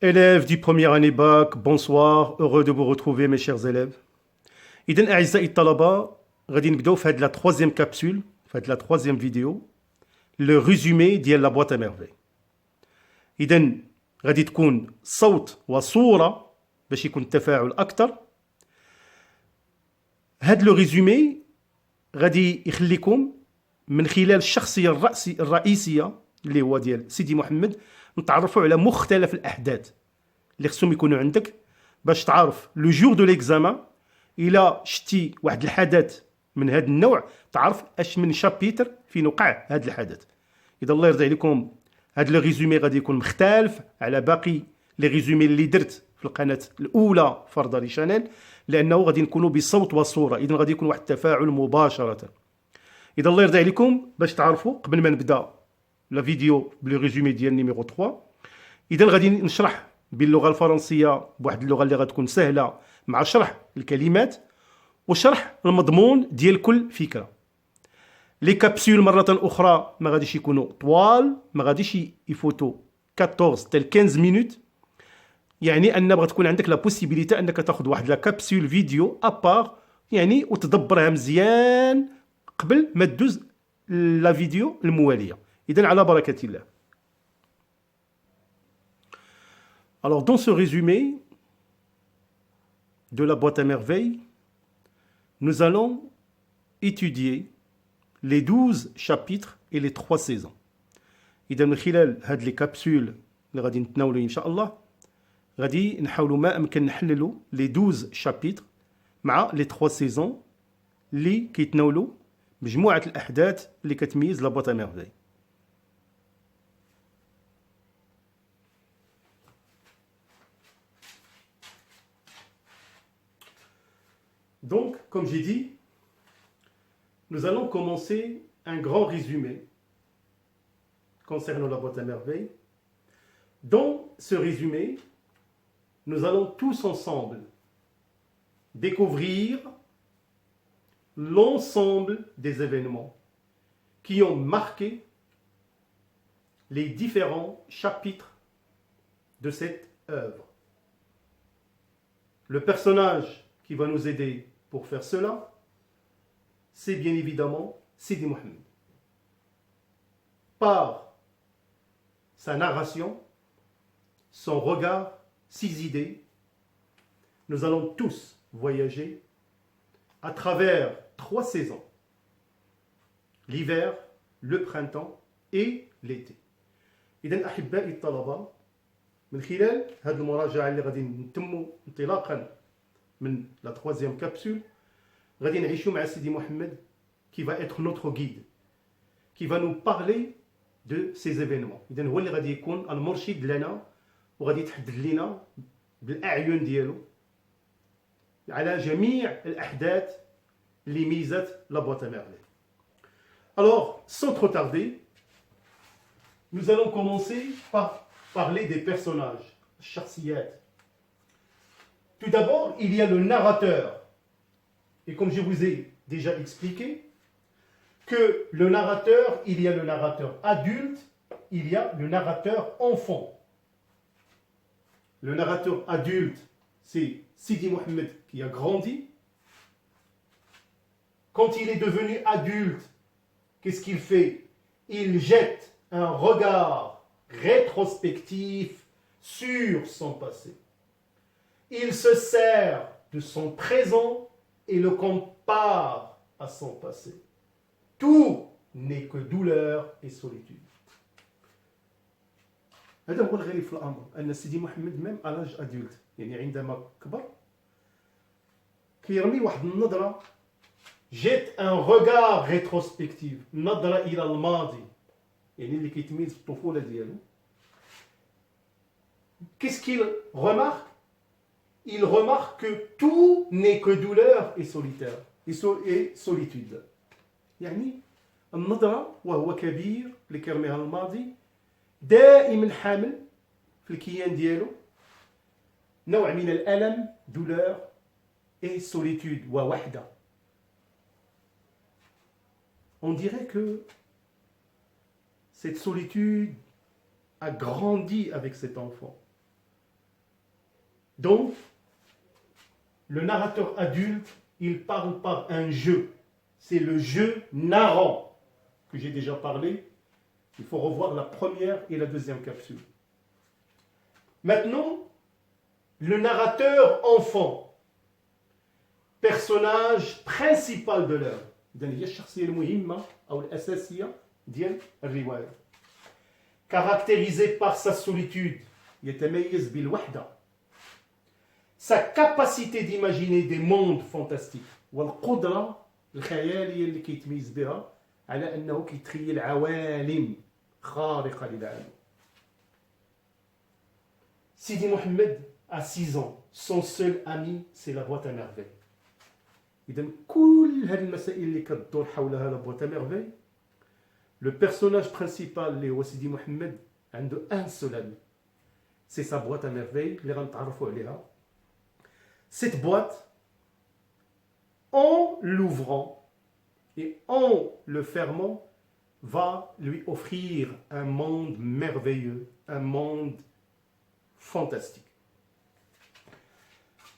Élèves du première année bac, bonsoir, heureux de vous retrouver mes chers élèves. إذن أعزائي الطلبة غادي نبداو في هاد لا troisième capsule, في هاد la troisième vidéo, le résumé ديال la boîte à merveilles. إذن غادي تكون صوت وصورة باش يكون التفاعل أكثر. هاد لو ريزومي غادي يخليكم من خلال الشخصية الرئيسية اللي هو ديال سيدي محمد نتعرفوا على مختلف الأحداث اللي خصهم يكونوا عندك باش تعرف لو جور دو ليكزامان إلا شتي واحد الحدث من هذا النوع تعرف اش من شابيتر فين وقع هذا الحدث. إذا الله يرضي عليكم هذا لو ريزومي غادي يكون مختلف على باقي لي ريزومي اللي درت في القناة الأولى فرض شانيل، لأنه غادي نكونوا بصوت وصورة، إذا غادي يكون واحد التفاعل مباشرة. إذا الله يرضي عليكم باش تعرفوا قبل ما نبدا لا فيديو بلو ريزومي ديال نيميرو 3، إذا غادي نشرح باللغة الفرنسية بواحد اللغة اللي غتكون سهلة مع شرح الكلمات وشرح المضمون ديال كل فكرة. لي كابسول مرة أخرى ما غاديش يكونوا طوال، ما غاديش يفوتوا 14 تل 15 مينوت، يعني أن بغا تكون عندك لا بوسيبيليتي أنك تاخذ واحد لا كابسول فيديو أبار يعني وتدبرها مزيان قبل ما تدوز لا فيديو الموالية. إذن على بركة الله. Alors, dans ce résumé de la boîte à merveilles, nous allons étudier les 12 chapitres et les 3 saisons. إذا من خلال هاد لي كابسول اللي غادي نتناولوا إن شاء الله غادي نحاولوا ما أمكن نحللوا les 12 chapitres مع les 3 saisons اللي كيتناولوا مجموعة الأحداث اللي كتميز لا boîte à merveilles. Donc, comme j'ai dit, nous allons commencer un grand résumé concernant la boîte à merveilles. Dans ce résumé, nous allons tous ensemble découvrir l'ensemble des événements qui ont marqué les différents chapitres de cette œuvre. Le personnage qui va nous aider pour faire cela, c'est bien évidemment Sidi Mohamed. Par sa narration, son regard, ses idées, nous allons tous voyager à travers 3 saisons, l'hiver, le printemps et l'été. إذن أحبائي الطلبة من خلال هذه المراجعة اللي غادي نتموا انطلاقا من la troisième capsule غادي نعيشوا مع سيدي محمد qui va être notre guide, qui va nous parler de ces événements. إذن هو اللي غادي يكون المرشد لنا وغادي يتحدث لنا بالأعين ديالو على جميع الأحداث اللي ميزت la boîte à merveilles. Alors, sans trop tarder, nous allons commencer par parler des personnages, الشخصيات. Tout d'abord, il y a le narrateur. Et comme je vous ai déjà expliqué, que le narrateur, il y a le narrateur adulte, il y a le narrateur enfant. Le narrateur adulte, c'est Sidi Mohamed qui a grandi. Quand il est devenu adulte, qu'est-ce qu'il fait? Il jette un regard rétrospectif sur son passé. Il se sert de son présent et le compare à son passé. Tout n'est que douleur et solitude. هذا هو الغريب في الأمر أن سيدي محمد ميم ألاج أدولت يعني عندما كبر كيرمي واحد النظرة جيت ان regard rétrospectif نظرة إلى الماضي يعني اللي كيتميز في الطفولة ديالو. Qu'est-ce qu'il remarque? Il remarque que tout n'est que douleur et solitaire et solitude. يعني النظرة وهو كبير اللي كيرميها الماضي دائما حامل في الكيان ديالو نوع من الألم douleur et solitude ووحدة. On dirait que cette solitude a grandi avec cet enfant. Donc, le narrateur adulte, il parle par un jeu. C'est le jeu narrant que j'ai déjà parlé. Il faut revoir la première et la deuxième capsule. Maintenant, le narrateur enfant, personnage principal de l'œuvre. إذن هي الشخصية المهمة أو الأساسية ديال الرواية. Caractérisé par sa solitude, يتميز بالوحدة. Sa capacité d'imaginer des mondes fantastiques والقدرة الخيالية اللي كيتميز بها على أنه كيتخيل عوالم خارقة للعالم. Sidi Mohamed a 6 ans. Son seul ami, c'est la boîte à merveilles. إذن كل هذه المسائل اللي كتدور حولها la boîte à merveilles, le personnage principal اللي هو سيدي محمد عنده un seul ami. C'est sa boîte à merveilles اللي غنتعرفوا عليها. Cette boîte, en l'ouvrant et en le fermant, va lui offrir un monde merveilleux, un monde fantastique.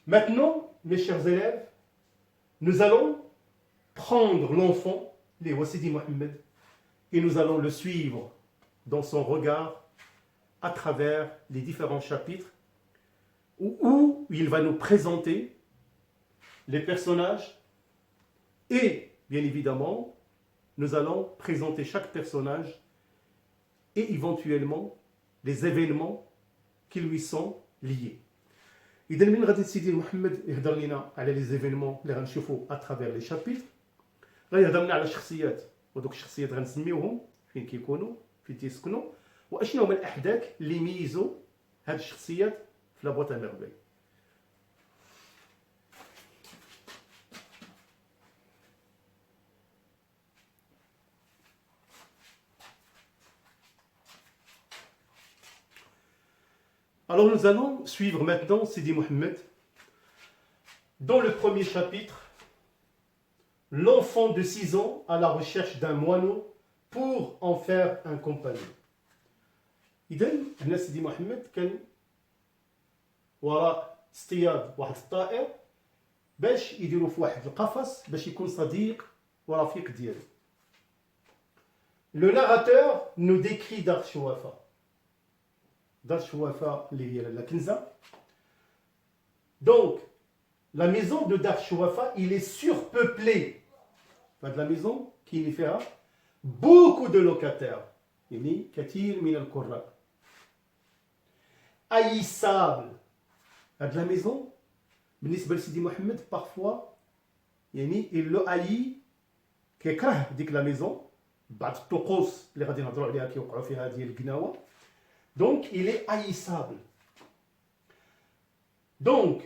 Maintenant, mes chers élèves, nous allons prendre l'enfant, les Sidi Mohamed, et nous allons le suivre dans son regard à travers les différents chapitres où il va nous présenter les personnages et, bien évidemment, nous allons présenter chaque personnage et éventuellement les événements qui lui sont liés. إذا من غادي سيدي محمد يهضر لنا على لي زيفينمون اللي غنشوفوا اترافير لي شابيتر غيهضر لنا على الشخصيات ودوك الشخصيات غنسميوهم فين كيكونوا فين تيسكنوا واشنو هما الاحداث اللي ميزوا هاد الشخصيات في لا بواط ا ميرفي. Alors nous allons suivre maintenant Sidi Mohamed dans le premier chapitre, l'enfant de 6 ans à la recherche d'un moineau pour en faire un compagnon. إذن هنا سيدي محمد كان وراء اصطياد واحد الطائر باش يديروا في واحد القفص باش يكون صديق ورفيق ديالو. Le narrateur nous décrit Dar Shwafa. Dar Shwafa اللي هي la Kenza. Donc, la maison de Dar Shwafa, il est surpeuplé. Pas de la maison qui y fera beaucoup de locataires. يعني كثير من القراء. Haïssable. De la maison, بالنسبة لسيدي محمد parfois يعني il le haït كيكره ديك la maison بعض الطقوس اللي غادي نهضروا عليها كيوقعوا فيها ديال القناوة. Donc il est haïssable. Donc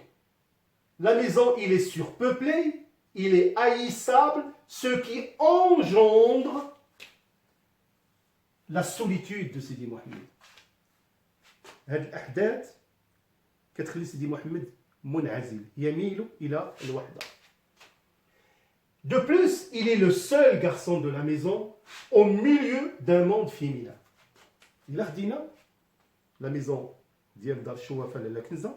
la maison il est surpeuplé, il est haïssable, ce qui engendre la solitude de Sidi Mohamed. هذه الأحداث كتخلي سيدي محمد منعزل يميل إلى الوحدة. De plus, il est le seul garçon de la maison au milieu d'un monde féminin. إلا خدينا la maison ديال دار الشوافة لاله كنزة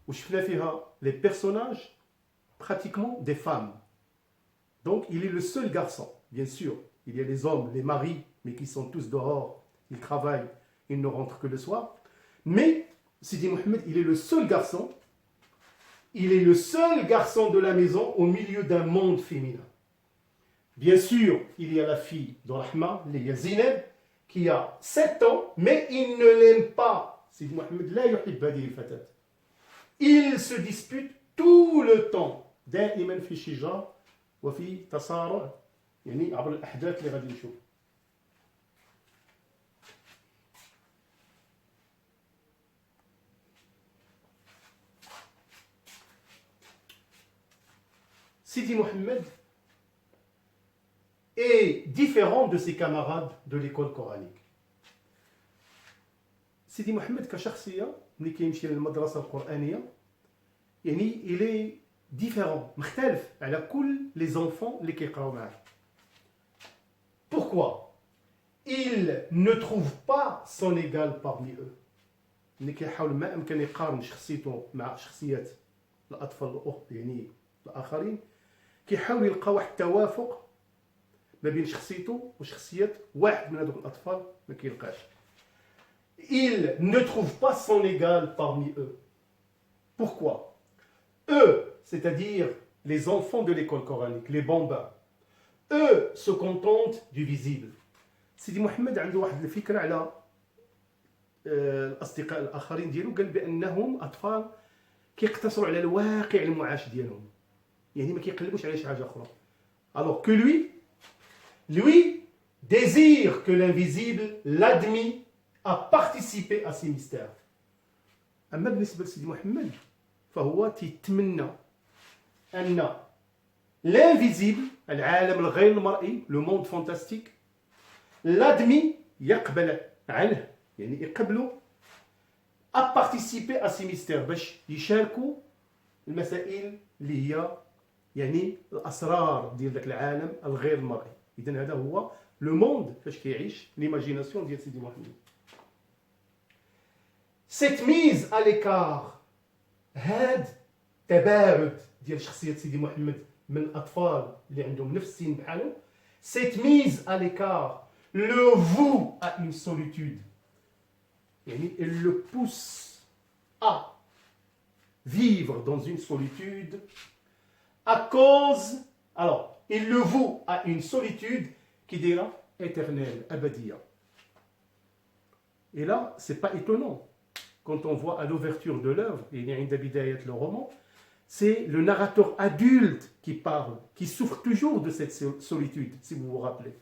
وشفنا فيها les personnages pratiquement des femmes. Donc il est le seul garçon. Bien sûr, il y a les hommes, les maris, mais qui sont tous dehors, ils travaillent, ils ne rentrent que le soir. Mais Sidi Mohamed, il est le seul garçon. Il est le seul garçon de la maison au milieu d'un monde féminin. Bien sûr, il y a la fille de Rahma, Zineb, qui a 7 ans, mais il ne l'aime pas. Sidi Mohamed, la yuhib hadihi al-fatat. Il se dispute tout le temps. دائما في شجار وفي تصارع يعني عبر الأحداث اللي غادي نشوف. Sidi Mohamed est différent de ses camarades de l'école coranique. Sidi Mohamed كشخصية ملي كيمشي للمدرسة القرآنية يعني il est différent, مختلف على كل les enfants اللي كيقراو معاه. Pourquoi? Il ne trouve pas son égal parmi eux. اللي كيحاول ما امكن يقارن شخصيته مع شخصيات الاطفال يعني الاخرين، كيحاول يلقى واحد التوافق ما بين شخصيته وشخصيات واحد من هذوك الاطفال ما كيلقاش. Il ne trouve pas son égal parmi eux. Pourquoi? Eux, c'est-à-dire les enfants de l'école coranique, les bambins, eux se contentent du visible. سيدي محمد عنده واحد الفكرة على الأصدقاء الآخرين ديالو، قال بأنهم أطفال كيقتصروا على الواقع المعاش ديالهم، يعني ما كيقلبوش على شي حاجة أخرى. Alors que lui désire que l'invisible l'admit à participer à ces mystères. أما بالنسبة لسيدي محمد فهو تيتمنى أن l'invisible، العالم الغير المرئي، le monde fantastique، l'admit يقبل عنه، يعني يقبلوا à participer à ces mystères، باش يشاركوا المسائل اللي هي يعني الأسرار ديال ذاك العالم الغير المرئي. إذن هذا هو لو موند فاش كيعيش ليماجيناسيون ديال سيدي محمد. Cette mise à l'écart، هاد تباعد ديال شخصية سيدي محمد من الأطفال اللي عندهم نفس السن بحالو، cette mise à l'écart le voue à une solitude، يعني elle le pousse à vivre dans une solitude à cause. Alors, il le voue à une solitude qui dira éternelle, abadia. Et là, c'est pas étonnant. Quand on voit à l'ouverture de l'œuvre, il y a une bidayat le roman, c'est le narrateur adulte qui parle, qui souffre toujours de cette solitude, si vous vous rappelez.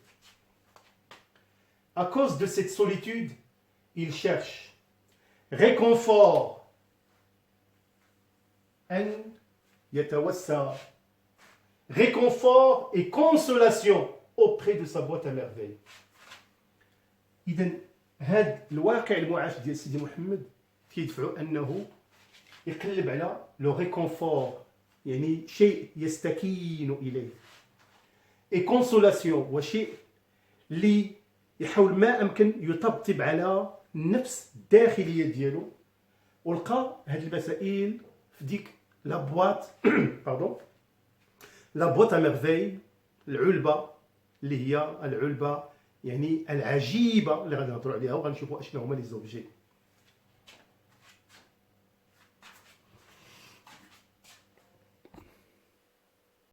À cause de cette solitude, il cherche réconfort, réconfort et consolation auprès de sa boîte à merveilles. إذن هذا الواقع المعاش ديال سيدي محمد كيدفعوا أنه يقلب على لو ريكونفور، يعني شيء يستكين إليه، et consolation وشيء اللي يحاول ما أمكن يطبطب على النفس الداخلية ديالو، ولقى هذه المسائل في ديك لا بواط باردون لا بواط ا ميرفي، العلبة اللي هي العلبة يعني العجيبة اللي غادي نهضروا عليها وغنشوفوا اشنو هما لي زوبجي.